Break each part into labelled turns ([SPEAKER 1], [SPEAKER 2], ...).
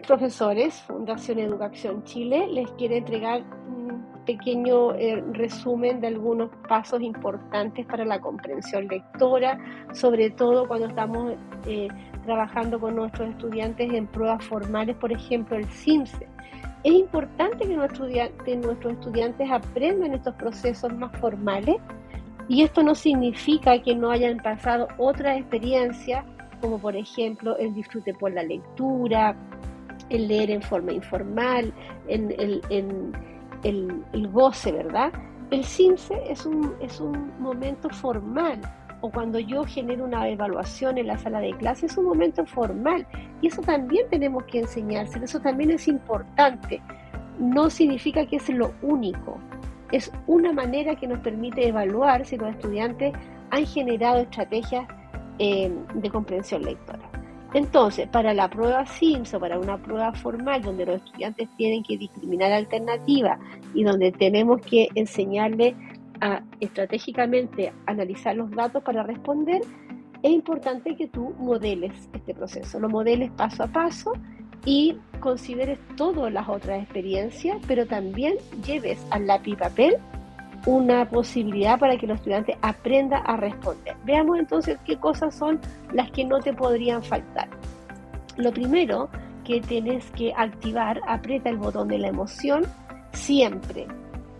[SPEAKER 1] profesores, Fundación Educación Chile les quiere entregar un pequeño resumen de algunos pasos importantes para la comprensión lectora, sobre todo cuando estamos trabajando con nuestros estudiantes en pruebas formales, por ejemplo, el CIMSE. Es importante que nuestros estudiantes aprendan estos procesos más formales, y esto no significa que no hayan pasado otras experiencias, como por ejemplo el disfrute por la lectura, el leer en forma informal, el goce, ¿verdad? El CIMSE es un momento formal, o cuando yo genero una evaluación en la sala de clase es un momento formal, y eso también tenemos que enseñárselo, eso también es importante. No significa que es lo único, es una manera que nos permite evaluar si los estudiantes han generado estrategias de comprensión lectora. Entonces, para la prueba SIMS o para una prueba formal donde los estudiantes tienen que discriminar alternativas y donde tenemos que enseñarles a estratégicamente analizar los datos para responder, es importante que tú modeles este proceso, lo modeles paso a paso y consideres todas las otras experiencias, pero también lleves al lápiz y papel una posibilidad para que los estudiantes aprendan a responder. Veamos entonces qué cosas son las que no te podrían faltar. Lo primero que tienes que activar, aprieta el botón de la emoción siempre.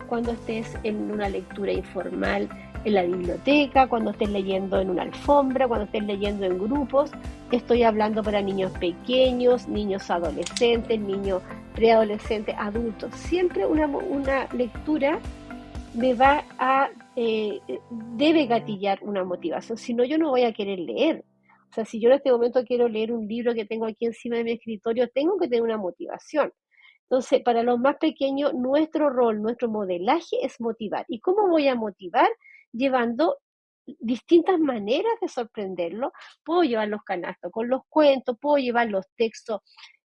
[SPEAKER 1] Cuando estés en una lectura informal en la biblioteca, cuando estés leyendo en una alfombra, cuando estés leyendo en grupos. Estoy hablando para niños pequeños, niños adolescentes, niños preadolescentes, adultos. Siempre una lectura me va a, debe gatillar una motivación, si no yo no voy a querer leer. O sea, si yo en este momento quiero leer un libro que tengo aquí encima de mi escritorio, tengo que tener una motivación. Entonces, para los más pequeños, nuestro rol, nuestro modelaje es motivar. ¿Y cómo voy a motivar? Llevando distintas maneras de sorprenderlo. Puedo llevar los canastos con los cuentos, puedo llevar los textos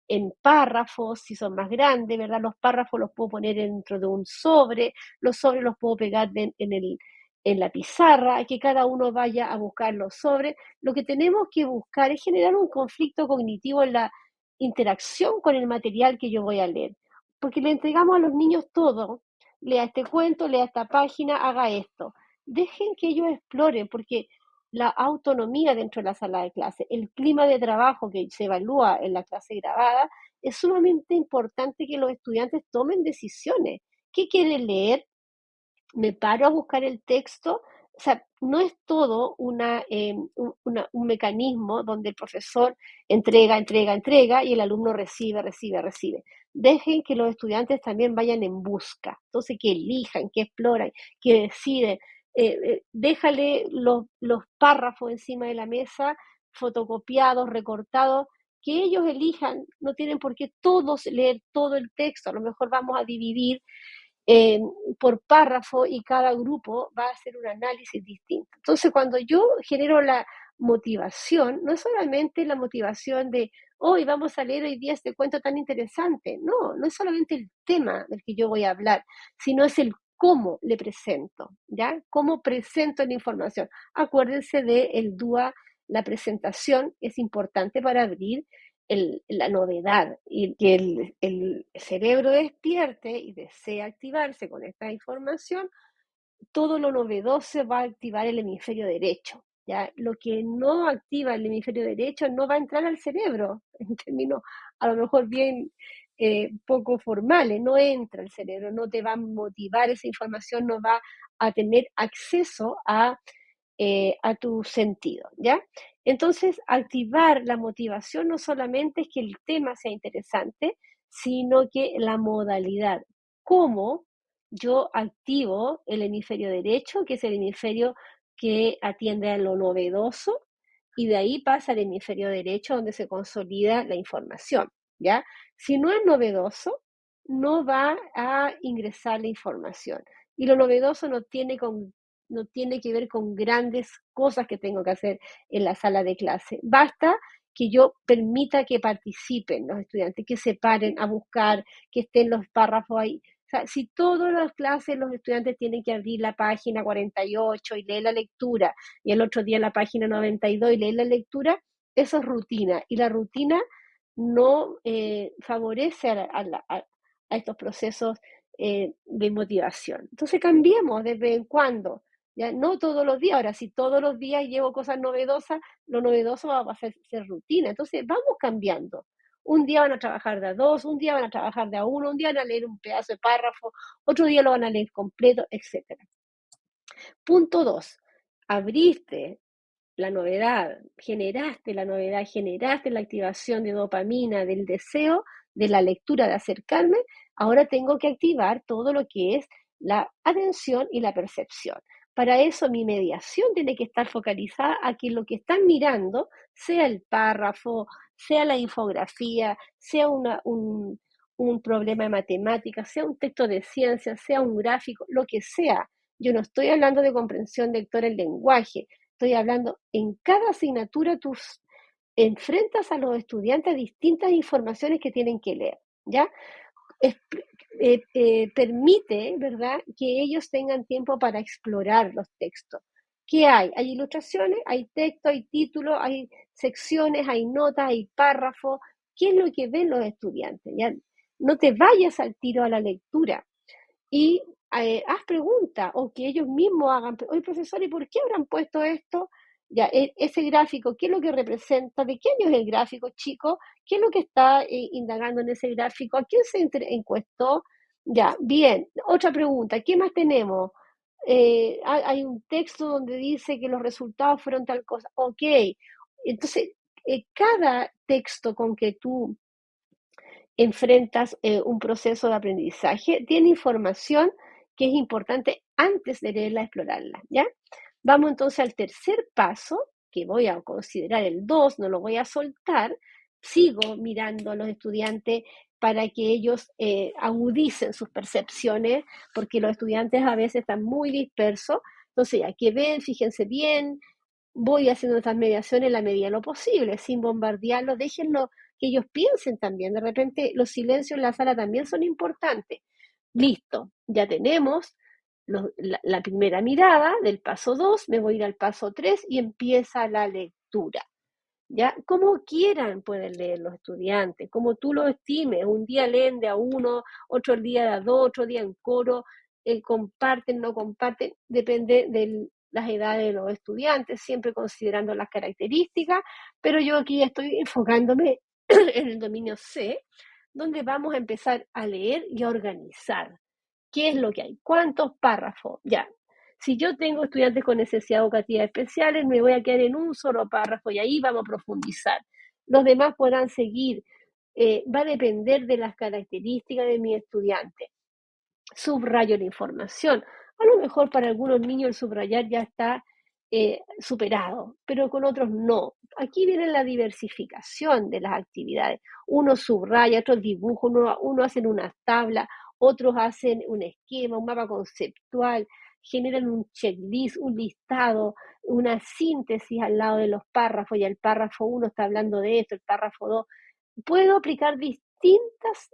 [SPEAKER 1] en párrafos, si son más grandes, ¿verdad? Los párrafos los puedo poner dentro de un sobre, los sobres los puedo pegar en la pizarra, que cada uno vaya a buscar los sobres. Lo que tenemos que buscar es generar un conflicto cognitivo en la interacción con el material que yo voy a leer, porque le entregamos a los niños todo, lea este cuento, lea esta página, haga esto. Dejen que ellos exploren, porque la autonomía dentro de la sala de clase, el clima de trabajo que se evalúa en la clase grabada, es sumamente importante que los estudiantes tomen decisiones. ¿Qué quieren leer? ¿Me paro a buscar el texto? O sea, no es todo un mecanismo donde el profesor entrega y el alumno recibe. Dejen que los estudiantes también vayan en busca. Entonces, que elijan, que exploran, que deciden. Déjale los párrafos encima de la mesa, fotocopiados, recortados, que ellos elijan. No tienen por qué todos leer todo el texto. A lo mejor vamos a dividir eh, por párrafo y cada grupo va a hacer un análisis distinto. Entonces, cuando yo genero la motivación, no es solamente la motivación de hoy vamos a leer hoy día este cuento tan interesante, no es solamente el tema del que yo voy a hablar, sino es el cómo le presento, ¿ya? Cómo presento la información. Acuérdense de el DUA, la presentación es importante para abrir la novedad, y que el cerebro despierte y desee activarse con esta información. Todo lo novedoso va a activar el hemisferio derecho, ¿ya? Lo que no activa el hemisferio derecho no va a entrar al cerebro, en términos a lo mejor bien poco formales, no entra al cerebro, no te va a motivar esa información, no va a tener acceso a tu sentido, ¿ya? Entonces, activar la motivación no solamente es que el tema sea interesante, sino que la modalidad, cómo yo activo el hemisferio derecho, que es el hemisferio que atiende a lo novedoso, y de ahí pasa al hemisferio derecho donde se consolida la información, ¿ya? Si no es novedoso, no va a ingresar la información. Y lo novedoso no tiene que ver con grandes cosas que tengo que hacer en la sala de clase. Basta que yo permita que participen los estudiantes, que se paren a buscar, que estén los párrafos ahí. O sea, si todas las clases los estudiantes tienen que abrir la página 48 y leer la lectura, y el otro día la página 92 y leer la lectura, eso es rutina. Y la rutina no favorece a estos procesos de motivación. Entonces cambiemos de vez en cuando, ya no todos los días. Ahora, si todos los días llevo cosas novedosas, lo novedoso va a ser rutina. Entonces vamos cambiando. Un día van a trabajar de a dos, un día van a trabajar de a uno, un día van a leer un pedazo de párrafo, otro día lo van a leer completo, etcétera. Punto 2. Abriste la novedad, generaste la activación de dopamina, del deseo, de la lectura, de acercarme. Ahora tengo que activar todo lo que es la atención y la percepción. Para eso mi mediación tiene que estar focalizada a que lo que están mirando, sea el párrafo, sea la infografía, sea un problema de matemáticas, sea un texto de ciencia, sea un gráfico, lo que sea. Yo no estoy hablando de comprensión lectora del lenguaje, estoy hablando, en cada asignatura tú enfrentas a los estudiantes a distintas informaciones que tienen que leer, ¿ya? Es, permite, ¿verdad?, que ellos tengan tiempo para explorar los textos. ¿Qué hay? Hay ilustraciones, hay texto, hay título, hay secciones, hay notas, hay párrafos. ¿Qué es lo que ven los estudiantes? ¿Ya? No te vayas al tiro a la lectura y haz preguntas o que ellos mismos hagan. Oye, profesor, ¿y por qué habrán puesto esto? Ya, ese gráfico, ¿qué es lo que representa? ¿De qué año es el gráfico, chico? ¿Qué es lo que está indagando en ese gráfico? ¿A quién se encuestó? Ya, bien. Otra pregunta, ¿qué más tenemos? Hay un texto donde dice que los resultados fueron tal cosa. Ok. Entonces, cada texto con que tú enfrentas un proceso de aprendizaje, tiene información que es importante antes de leerla, explorarla, ¿ya? Vamos entonces al tercer paso, que voy a considerar el 2, no lo voy a soltar, sigo mirando a los estudiantes para que ellos agudicen sus percepciones, porque los estudiantes a veces están muy dispersos, entonces ya que ven, fíjense bien, voy haciendo estas mediaciones en la medida de lo posible, sin bombardearlos, déjenlo que ellos piensen también. De repente los silencios en la sala también son importantes. Listo, ya tenemos la primera mirada del paso 2, me voy a ir al paso 3 y empieza la lectura. ¿Ya? Como quieran pueden leer los estudiantes, como tú lo estimes. Un día leen de a uno, otro día de a dos, otro día en coro, comparten, no comparten, depende de las edades de los estudiantes, siempre considerando las características, pero yo aquí estoy enfocándome en el dominio C, donde vamos a empezar a leer y a organizar. ¿Qué es lo que hay? ¿Cuántos párrafos? Ya, si yo tengo estudiantes con necesidades educativas especiales, me voy a quedar en un solo párrafo y ahí vamos a profundizar. Los demás podrán seguir. Va a depender de las características de mi estudiante. Subrayo la información. A lo mejor para algunos niños el subrayar ya está superado, pero con otros no. Aquí viene la diversificación de las actividades. Uno subraya, otros dibujan, uno hacen unas tablas, otros hacen un esquema, un mapa conceptual, generan un checklist, un listado, una síntesis al lado de los párrafos, y el párrafo 1 está hablando de esto, el párrafo 2. Puedo aplicar distintas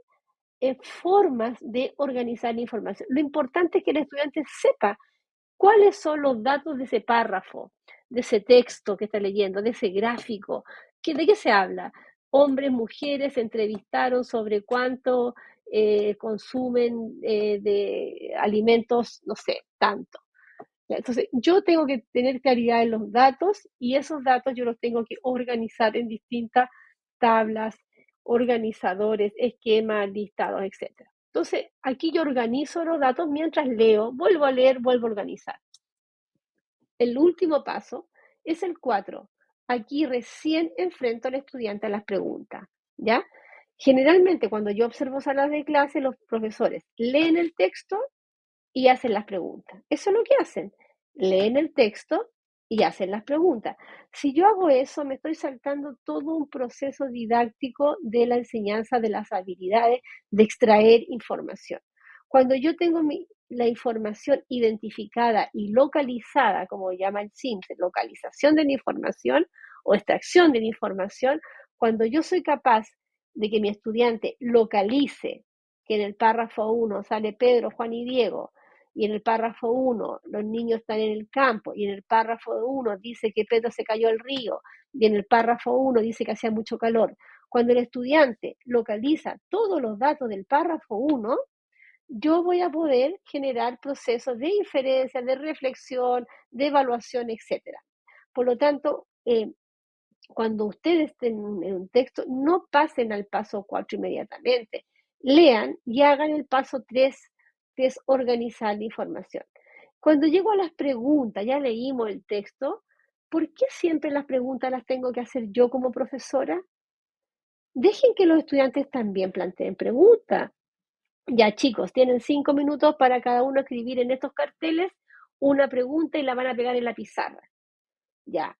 [SPEAKER 1] formas de organizar la información. Lo importante es que el estudiante sepa cuáles son los datos de ese párrafo, de ese texto que está leyendo, de ese gráfico. ¿De qué se habla? Hombres, mujeres se entrevistaron sobre cuánto consumen de alimentos, no sé, tanto. Entonces, yo tengo que tener claridad en los datos y esos datos yo los tengo que organizar en distintas tablas, organizadores, esquemas, listados, etc. Entonces, aquí yo organizo los datos mientras leo, vuelvo a leer, vuelvo a organizar. El último paso es el 4. Aquí recién enfrento al estudiante a las preguntas, ¿ya? Generalmente cuando yo observo salas de clase, los profesores leen el texto y hacen las preguntas. Eso es lo que hacen. Leen el texto y hacen las preguntas. Si yo hago eso, me estoy saltando todo un proceso didáctico de la enseñanza de las habilidades de extraer información. Cuando yo tengo la información identificada y localizada, como llama el SIMS, localización de la información o extracción de la información, cuando yo soy capaz de que mi estudiante localice que en el párrafo 1 sale Pedro, Juan y Diego, y en el párrafo 1 los niños están en el campo, y en el párrafo 1 dice que Pedro se cayó al río, y en el párrafo 1 dice que hacía mucho calor. Cuando el estudiante localiza todos los datos del párrafo 1, yo voy a poder generar procesos de inferencia, de reflexión, de evaluación, etcétera. Por lo tanto, cuando ustedes estén en un texto, no pasen al paso 4 inmediatamente. Lean y hagan el paso 3, que es organizar la información. Cuando llego a las preguntas, ya leímos el texto, ¿por qué siempre las preguntas las tengo que hacer yo como profesora? Dejen que los estudiantes también planteen preguntas. Ya, chicos, tienen 5 minutos para cada uno escribir en estos carteles una pregunta y la van a pegar en la pizarra. Ya,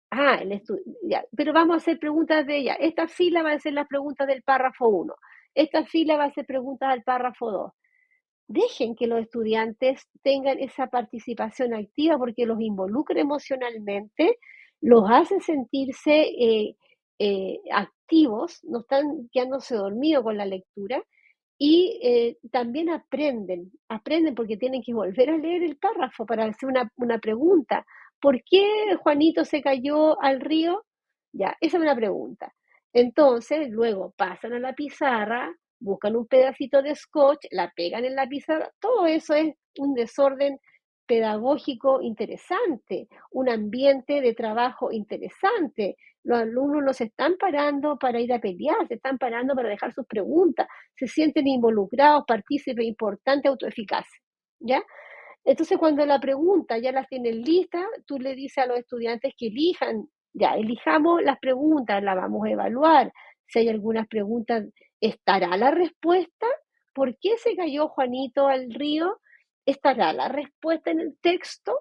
[SPEAKER 1] ya, pero vamos a hacer preguntas de ella. Esta fila va a ser las preguntas del párrafo 1. Esta fila va a ser preguntas del párrafo 2. Dejen que los estudiantes tengan esa participación activa porque los involucra emocionalmente, los hace sentirse activos, no están quedándose dormidos con la lectura y también aprenden porque tienen que volver a leer el párrafo para hacer una pregunta. ¿Por qué Juanito se cayó al río? Ya, esa es una pregunta. Entonces, luego pasan a la pizarra, buscan un pedacito de scotch, la pegan en la pizarra. Todo eso es un desorden pedagógico interesante, un ambiente de trabajo interesante. Los alumnos no se están parando para ir a pelear, se están parando para dejar sus preguntas, se sienten involucrados, partícipes importantes, autoeficaces, ¿ya? Entonces, cuando la pregunta ya las tienen listas, tú le dices a los estudiantes que elijan, ya, elijamos las preguntas, las vamos a evaluar. Si hay algunas preguntas, ¿estará la respuesta? ¿Por qué se cayó Juanito al río? ¿Estará la respuesta en el texto?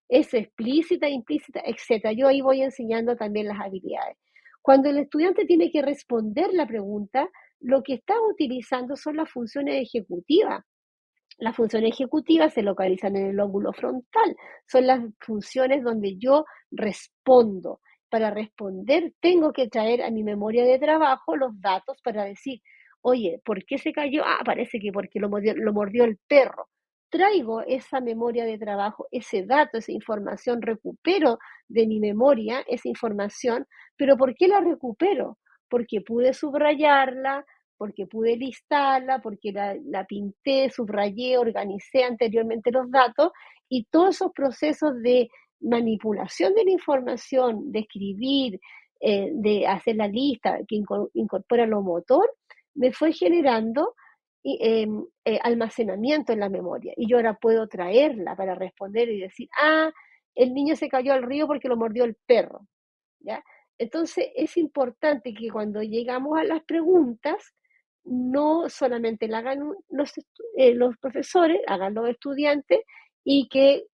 [SPEAKER 1] ¿Es explícita, implícita, etcétera? Yo ahí voy enseñando también las habilidades. Cuando el estudiante tiene que responder la pregunta, lo que está utilizando son las funciones ejecutivas. Las funciones ejecutivas se localizan en el lóbulo frontal. Son las funciones donde yo respondo. Para responder tengo que traer a mi memoria de trabajo los datos para decir, oye, ¿por qué se cayó? Ah, parece que porque lo mordió el perro. Traigo esa memoria de trabajo, ese dato, esa información, recupero de mi memoria esa información, pero ¿por qué la recupero? Porque pude subrayarla, porque pude listarla, porque la pinté, subrayé, organicé anteriormente los datos y todos esos procesos de manipulación de la información, de escribir, de hacer la lista que incorpora lo motor, me fue generando almacenamiento en la memoria. Y yo ahora puedo traerla para responder y decir, ah, el niño se cayó al río porque lo mordió el perro. ¿Ya? Entonces es importante que cuando llegamos a las preguntas, no solamente la hagan los profesores, hagan los estudiantes y que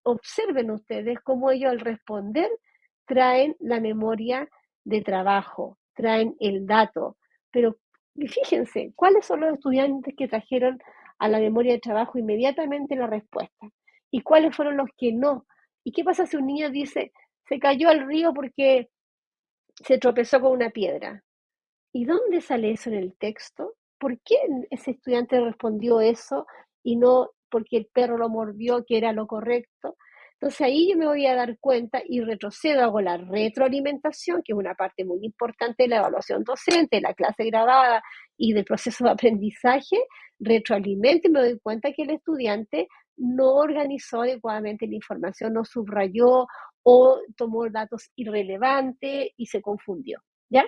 [SPEAKER 1] observen ustedes cómo ellos al responder traen la memoria de trabajo, traen el dato. Pero fíjense, ¿cuáles son los estudiantes que trajeron a la memoria de trabajo inmediatamente la respuesta? ¿Y cuáles fueron los que no? ¿Y qué pasa si un niño dice, se cayó al río porque se tropezó con una piedra? ¿Y dónde sale eso en el texto? ¿Por qué ese estudiante respondió eso y no porque el perro lo mordió, que era lo correcto? Entonces ahí yo me voy a dar cuenta y retrocedo, hago la retroalimentación, que es una parte muy importante de la evaluación docente, de la clase grabada y del proceso de aprendizaje. Retroalimento y me doy cuenta que el estudiante no organizó adecuadamente la información, no subrayó o tomó datos irrelevantes y se confundió, ¿ya?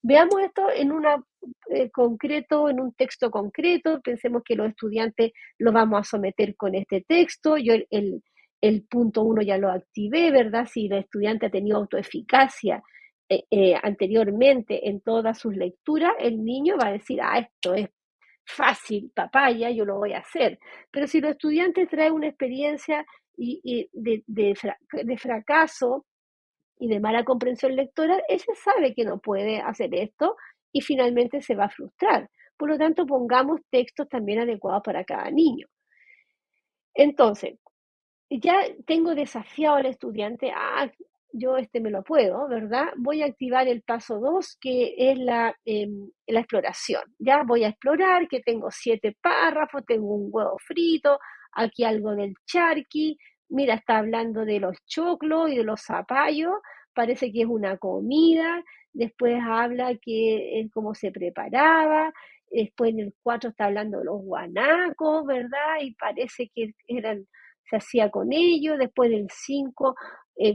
[SPEAKER 1] Veamos esto en concreto, en un texto concreto. Pensemos que los estudiantes lo vamos a someter con este texto. Yo el punto 1 ya lo activé, ¿verdad? Si el estudiante ha tenido autoeficacia anteriormente en todas sus lecturas, el niño va a decir, ah, esto es fácil, papaya, yo lo voy a hacer. Pero si los estudiantes traen una experiencia de fracaso, y de mala comprensión lectora, ella sabe que no puede hacer esto y finalmente se va a frustrar. Por lo tanto, pongamos textos también adecuados para cada niño. Entonces, ya tengo desafiado al estudiante, yo me lo puedo, ¿verdad? Voy a activar el paso 2, que es la exploración. Ya voy a explorar, que tengo 7 párrafos, tengo un huevo frito, aquí algo del charqui, mira, está hablando de los choclos y de los zapallos, parece que es una comida, después habla que cómo se preparaba, después en el 4 está hablando de los guanacos, ¿verdad? Y parece que se hacía con ellos, después en el 5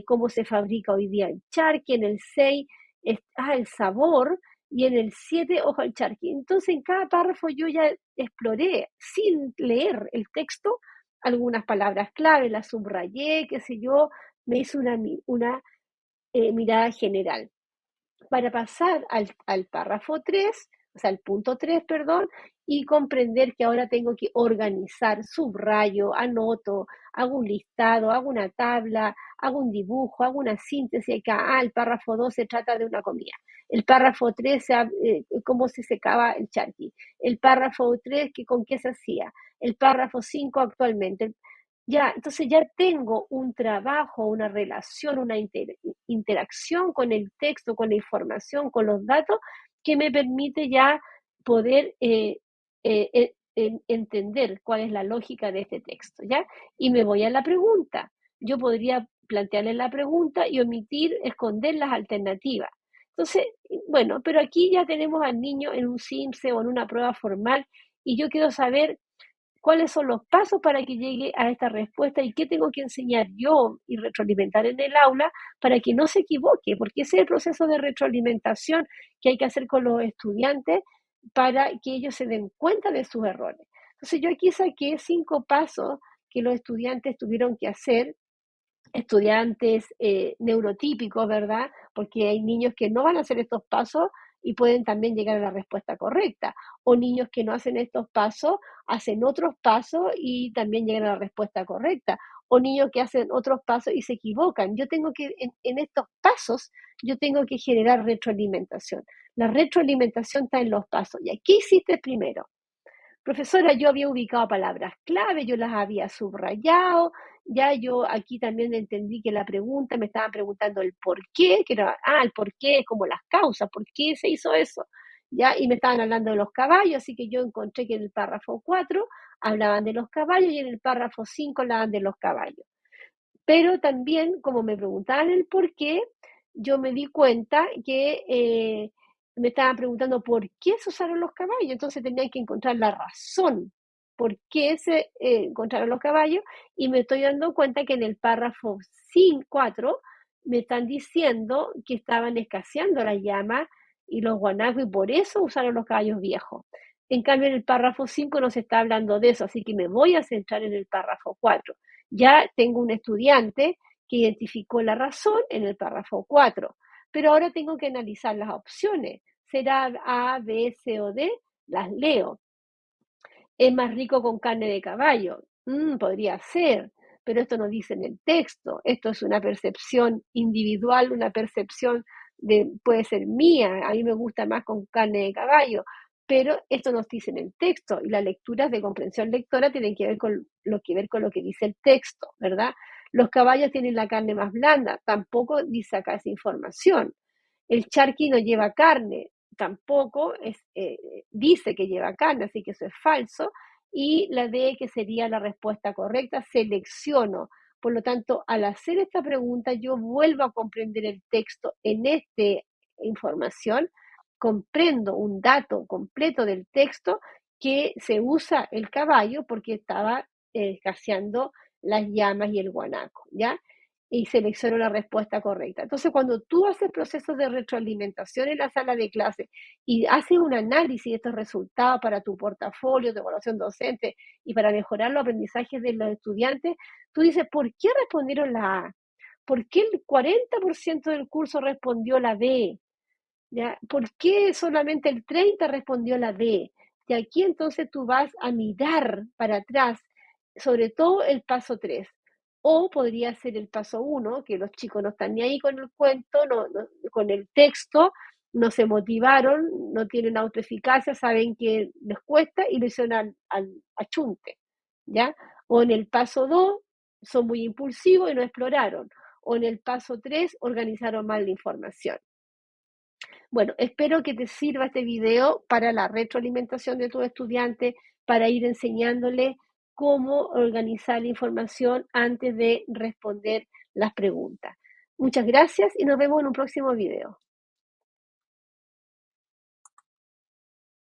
[SPEAKER 1] cómo se fabrica hoy día el charqui, en el 6 el sabor, y en el 7 ojo al charqui. Entonces en cada párrafo yo ya exploré, sin leer el texto, algunas palabras clave, las subrayé, qué sé yo, me hice una mirada general para pasar al párrafo 3, o sea, al punto 3, perdón, y comprender que ahora tengo que organizar, subrayo, anoto, hago un listado, hago una tabla, hago un dibujo, hago una síntesis acá. El párrafo 2 se trata de una comida. El párrafo 3, cómo se secaba el charqui. El párrafo 3, con qué se hacía. El párrafo 5, actualmente. Ya, entonces ya tengo un trabajo, una relación, una interacción con el texto, con la información, con los datos, que me permite ya poder entender cuál es la lógica de este texto, ¿ya? Y me voy a la pregunta. Yo podría plantearle la pregunta y omitir, esconder las alternativas. Entonces, bueno, pero aquí ya tenemos al niño en un CIMSE o en una prueba formal y yo quiero saber cuáles son los pasos para que llegue a esta respuesta y qué tengo que enseñar yo y retroalimentar en el aula para que no se equivoque, porque ese es el proceso de retroalimentación que hay que hacer con los estudiantes para que ellos se den cuenta de sus errores. Entonces yo aquí saqué 5 pasos que los estudiantes tuvieron que hacer, estudiantes neurotípicos, ¿verdad? Porque hay niños que no van a hacer estos pasos y pueden también llegar a la respuesta correcta. O niños que no hacen estos pasos, hacen otros pasos y también llegan a la respuesta correcta. O niños que hacen otros pasos y se equivocan. Yo tengo que, en estos pasos, yo tengo que generar retroalimentación. La retroalimentación está en los pasos. ¿Y qué hiciste primero? Profesora, yo había ubicado palabras clave, yo las había subrayado, ya yo aquí también entendí que la pregunta, me estaban preguntando el por qué, que era, el por qué, como las causas, por qué se hizo eso, ya, y me estaban hablando de los caballos, así que yo encontré que en el párrafo 4 hablaban de los caballos y en el párrafo 5 hablaban de los caballos. Pero también, como me preguntaban el por qué, yo me di cuenta que me estaban preguntando por qué se usaron los caballos, entonces tenían que encontrar la razón por qué se encontraron los caballos, y me estoy dando cuenta que en el párrafo 4 me están diciendo que estaban escaseando las llamas y los guanacos y por eso usaron los caballos viejos. En cambio, en el párrafo 5 no se está hablando de eso, así que me voy a centrar en el párrafo 4. Ya tengo un estudiante que identificó la razón en el párrafo 4, pero ahora tengo que analizar las opciones. ¿Será A, B, C o D? Las leo. ¿Es más rico con carne de caballo? Podría ser, pero esto no dice en el texto. Esto es una percepción individual, una percepción puede ser mía. A mí me gusta más con carne de caballo, pero esto nos dice en el texto, y las lecturas de comprensión lectora tienen que ver con lo que dice el texto, ¿verdad? Los caballos tienen la carne más blanda, tampoco dice acá esa información. El charqui no lleva carne, tampoco dice que lleva carne, así que eso es falso. Y la D, que sería la respuesta correcta, selecciono. Por lo tanto, al hacer esta pregunta, yo vuelvo a comprender el texto en esta información, comprendo un dato completo del texto, que se usa el caballo porque estaba escaseando las llamas y el guanaco, ¿ya? Y selecciono la respuesta correcta. Entonces, cuando tú haces procesos de retroalimentación en la sala de clase y haces un análisis de estos resultados para tu portafolio de evaluación docente y para mejorar los aprendizajes de los estudiantes, tú dices, ¿por qué respondieron la A? ¿Por qué el 40% del curso respondió la B? ¿Ya? ¿Por qué solamente el 30% respondió la D? Y aquí entonces tú vas a mirar para atrás, sobre todo el paso 3. O podría ser el paso 1, que los chicos no están ni ahí con el cuento, con el texto, no se motivaron, no tienen autoeficacia, saben que les cuesta y lo hicieron al achunte, ¿ya? O en el paso 2 son muy impulsivos y no exploraron. O en el paso 3 organizaron mal la información. Bueno, espero que te sirva este video para la retroalimentación de tus estudiantes, para ir enseñándoles cómo organizar la información antes de responder las preguntas. Muchas gracias y nos vemos en un próximo video.